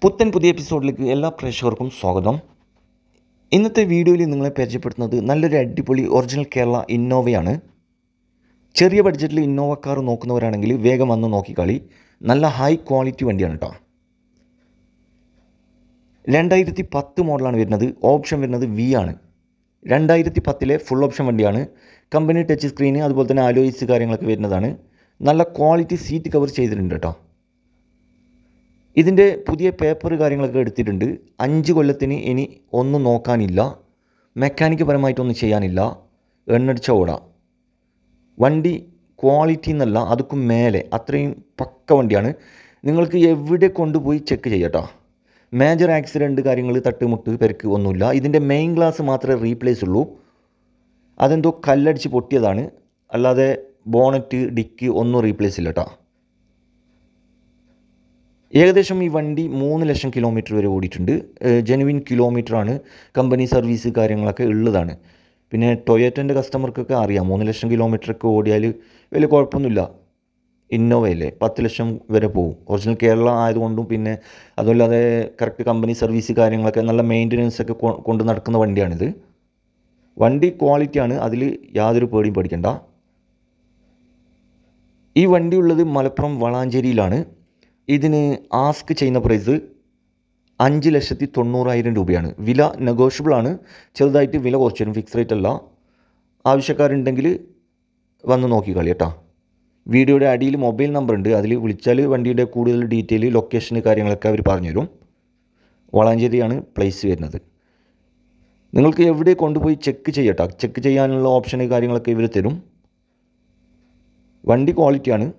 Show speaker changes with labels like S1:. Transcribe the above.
S1: പുതിയ എപ്പിസോഡിലേക്ക് എല്ലാ പ്രേക്ഷകർക്കും സ്വാഗതം. ഇന്നത്തെ വീഡിയോയിൽ നിങ്ങളെ പരിചയപ്പെടുത്തുന്നത് നല്ലൊരു അടിപൊളി ഒറിജിനൽ കേരള ഇന്നോവയാണ്. ചെറിയ ബഡ്ജറ്റിൽ ഇന്നോവ കാർ നോക്കുന്നവരാണെങ്കിൽ വേഗം വന്ന് നോക്കിക്കളി. നല്ല ഹൈ ക്വാളിറ്റി വണ്ടിയാണ് കേട്ടോ. 2010 മോഡലാണ് വരുന്നത്. ഓപ്ഷൻ വരുന്നത് വി ആണ്. 2010 ഫുൾ ഓപ്ഷൻ വണ്ടിയാണ്. കമ്പനി ടച്ച് സ്ക്രീന് അതുപോലെ തന്നെ അലോയ്സ് കാര്യങ്ങളൊക്കെ വരുന്നതാണ്. നല്ല ക്വാളിറ്റി സീറ്റ് കവർ ചെയ്തിട്ടുണ്ട് കേട്ടോ. ഇതിൻ്റെ പുതിയ പേപ്പർ കാര്യങ്ങളൊക്കെ എടുത്തിട്ടുണ്ട്. 5 കൊല്ലത്തിന് ഇനി ഒന്നും നോക്കാനില്ല, മെക്കാനിക്ക് പരമായിട്ടൊന്നും ചെയ്യാനില്ല. എണ്ണടിച്ച ഓടാം. വണ്ടി ക്വാളിറ്റി എന്നല്ല, അതുക്കും മേലെ അത്രയും പക്ക വണ്ടിയാണ്. നിങ്ങൾക്ക് എവിടെ കൊണ്ടുപോയി ചെക്ക് ചെയ്യട്ടോ. മേജർ ആക്സിഡൻറ്റ് കാര്യങ്ങൾ തട്ടുമുട്ട് പെരുക്ക് ഒന്നുമില്ല. ഇതിൻ്റെ മെയിൻ ഗ്ലാസ് മാത്രമേ റീപ്ലേസ് ഉള്ളൂ. അതെന്തോ കല്ലടിച്ച് പൊട്ടിയതാണ്, അല്ലാതെ ബോണറ്റ് ഡിക്ക് ഒന്നും റീപ്ലേസ് ഇല്ല കേട്ടോ. ഏകദേശം ഈ വണ്ടി 3 ലക്ഷം കിലോമീറ്റർ വരെ ഓടിയിട്ടുണ്ട്. ജെനുവിൻ കിലോമീറ്ററാണ്. കമ്പനി സർവീസ് കാര്യങ്ങളൊക്കെ ഉള്ളതാണ്. പിന്നെ ടൊയോറ്റൻ്റെ കസ്റ്റമർക്കൊക്കെ അറിയാം, 3 ലക്ഷം കിലോമീറ്ററൊക്കെ ഓടിയാൽ വലിയ കുഴപ്പമൊന്നുമില്ല. ഇന്നോവയല്ലേ 10 ലക്ഷം വരെ പോകും. ഒറിജിനൽ കേരള ആയതുകൊണ്ടും പിന്നെ അതുമല്ലാതെ കറക്റ്റ് കമ്പനി സർവീസ് കാര്യങ്ങളൊക്കെ നല്ല മെയിൻ്റനൻസ് ഒക്കെ കൊണ്ട് നടക്കുന്ന വണ്ടിയാണിത്. വണ്ടി ക്വാളിറ്റിയാണ്, അതിൽ യാതൊരു പേടിയും പേടിക്കണ്ട. ഈ വണ്ടി ഉള്ളത് മലപ്പുറം വളാഞ്ചേരിയിലാണ്. ഇതിന് ആസ്ക് ചെയ്യുന്ന പ്രൈസ് 5,90,000 രൂപയാണ്. വില നെഗോഷ്യബിളാണ്. ചെറുതായിട്ട് വില കുറച്ച് തരും, ഫിക്സ് റേറ്റ് അല്ല. ആവശ്യക്കാരുണ്ടെങ്കിൽ വന്ന് നോക്കിക്കളി കേട്ടോ. വീഡിയോയുടെ അടിയിൽ മൊബൈൽ നമ്പർ ഉണ്ട്, അതിൽ വിളിച്ചാൽ വണ്ടിയുടെ കൂടുതൽ ഡീറ്റെയിൽ ലൊക്കേഷന് കാര്യങ്ങളൊക്കെ അവർ പറഞ്ഞുതരും. വളാഞ്ചേരിയാണ് പ്ലേസ് വരുന്നത്. നിങ്ങൾക്ക് എവിടെ കൊണ്ടുപോയി ചെക്ക് ചെയ്യട്ടോ. ചെക്ക് ചെയ്യാനുള്ള ഓപ്ഷന് കാര്യങ്ങളൊക്കെ ഇവർ തരും. വണ്ടി ക്വാളിറ്റിയാണ്.